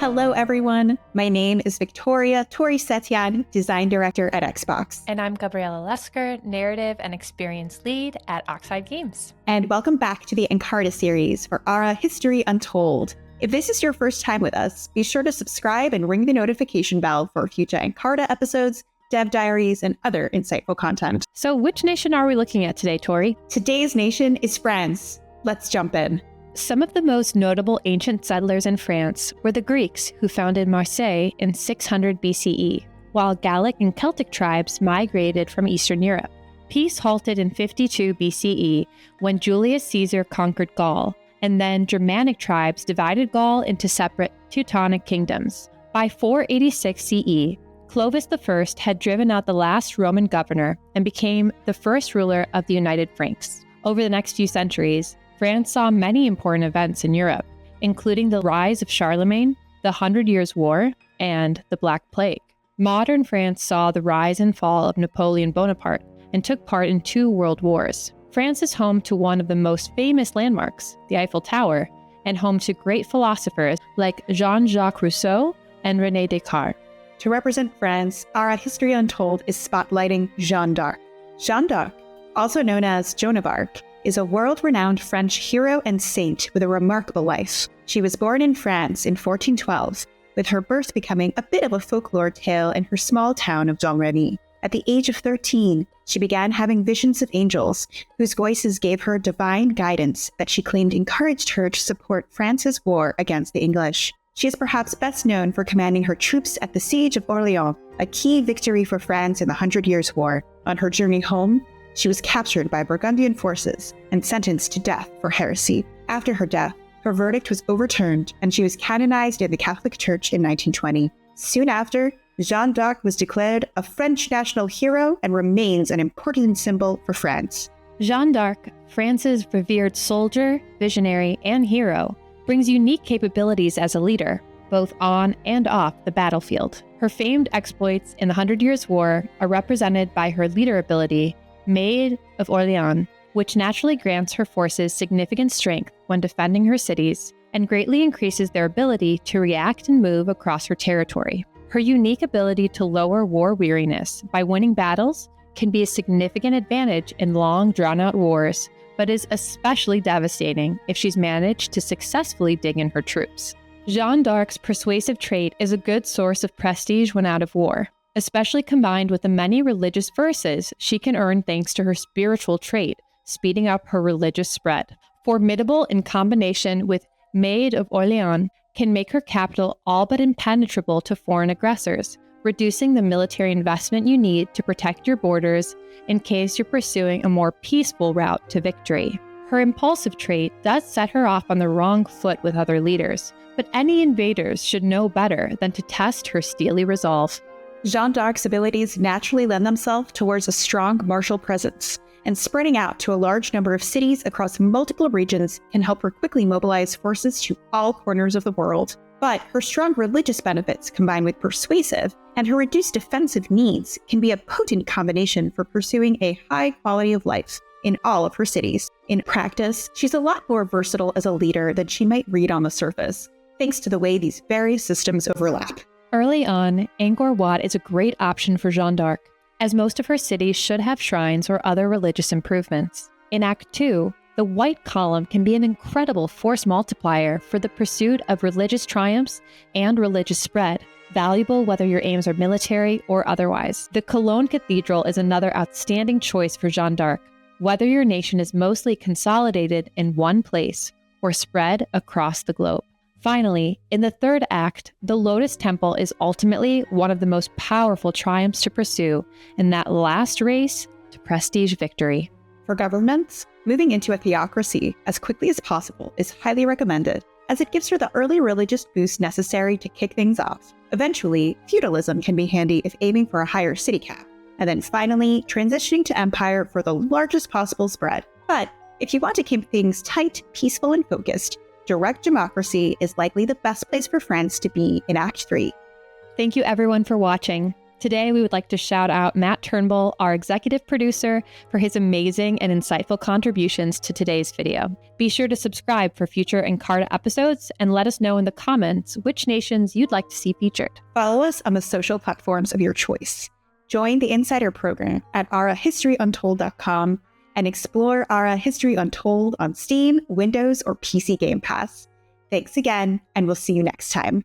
Hello, everyone. My name is Victoria Tory Setian, Design Director at Xbox. And I'm Gabriela Leskur, Narrative and Experience Lead at Oxide Games. And welcome back to the Encarta series for our History Untold. If this is your first time with us, be sure to subscribe and ring the notification bell for future Encarta episodes, dev diaries, and other insightful content. So which nation are we looking at today, Tory? Today's nation is France. Let's jump in. Some of the most notable ancient settlers in France were the Greeks, who founded Marseille in 600 BCE, while Gallic and Celtic tribes migrated from Eastern Europe. Peace halted in 52 BCE when Julius Caesar conquered Gaul, and then Germanic tribes divided Gaul into separate Teutonic kingdoms. By 486 CE, Clovis I had driven out the last Roman governor and became the first ruler of the United Franks. Over the next few centuries, France saw many important events in Europe, including the rise of Charlemagne, the 100 Years' War, and the Black Plague. Modern France saw the rise and fall of Napoleon Bonaparte and took part in 2 world wars. France is home to one of the most famous landmarks, the Eiffel Tower, and home to great philosophers like Jean-Jacques Rousseau and René Descartes. To represent France, our History Untold is spotlighting Jeanne d'Arc. Jeanne d'Arc, also known as Joan of Arc, is a world-renowned French hero and saint with a remarkable life. She was born in France in 1412, with her birth becoming a bit of a folklore tale in her small town of Domremy. At the age of 13, she began having visions of angels, whose voices gave her divine guidance that she claimed encouraged her to support France's war against the English. She is perhaps best known for commanding her troops at the Siege of Orléans, a key victory for France in the 100 Years' War. On her journey home, she was captured by Burgundian forces and sentenced to death for heresy. After her death, her verdict was overturned and she was canonized in the Catholic Church in 1920. Soon after, Jeanne d'Arc was declared a French national hero and remains an important symbol for France. Jeanne d'Arc, France's revered soldier, visionary, and hero, brings unique capabilities as a leader, both on and off the battlefield. Her famed exploits in the 100 Years' War are represented by her leader ability, Maid of Orléans, which naturally grants her forces significant strength when defending her cities and greatly increases their ability to react and move across her territory. Her unique ability to lower war weariness by winning battles can be a significant advantage in long, drawn-out wars, but is especially devastating if she's managed to successfully dig in her troops. Jeanne d'Arc's persuasive trait is a good source of prestige when out of war, especially combined with the many religious verses she can earn thanks to her spiritual trait, speeding up her religious spread. Formidable in combination with Maid of Orléans can make her capital all but impenetrable to foreign aggressors, reducing the military investment you need to protect your borders in case you're pursuing a more peaceful route to victory. Her impulsive trait does set her off on the wrong foot with other leaders, but any invaders should know better than to test her steely resolve. Jeanne d'Arc's abilities naturally lend themselves towards a strong martial presence, and spreading out to a large number of cities across multiple regions can help her quickly mobilize forces to all corners of the world. But her strong religious benefits combined with persuasive and her reduced defensive needs can be a potent combination for pursuing a high quality of life in all of her cities. In practice, she's a lot more versatile as a leader than she might read on the surface, thanks to the way these various systems overlap. Early on, Angkor Wat is a great option for Jeanne d'Arc, as most of her cities should have shrines or other religious improvements. In Act 2, the White Column can be an incredible force multiplier for the pursuit of religious triumphs and religious spread, valuable whether your aims are military or otherwise. The Cologne Cathedral is another outstanding choice for Jeanne d'Arc, whether your nation is mostly consolidated in one place or spread across the globe. Finally, in the third act, the Lotus Temple is ultimately one of the most powerful triumphs to pursue in that last race to prestige victory. For governments, moving into a theocracy as quickly as possible is highly recommended, as it gives her the early religious boost necessary to kick things off. Eventually, feudalism can be handy if aiming for a higher city cap, and then finally, transitioning to empire for the largest possible spread. But if you want to keep things tight, peaceful, and focused, direct democracy is likely the best place for France to be in Act 3. Thank you everyone for watching. Today, we would like to shout out Matt Turnbull, our executive producer, for his amazing and insightful contributions to today's video. Be sure to subscribe for future Encarta episodes and let us know in the comments which nations you'd like to see featured. Follow us on the social platforms of your choice. Join the Insider program at arahistoryuntold.com and explore Ara History Untold on Steam, Windows, or PC Game Pass. Thanks again, and we'll see you next time.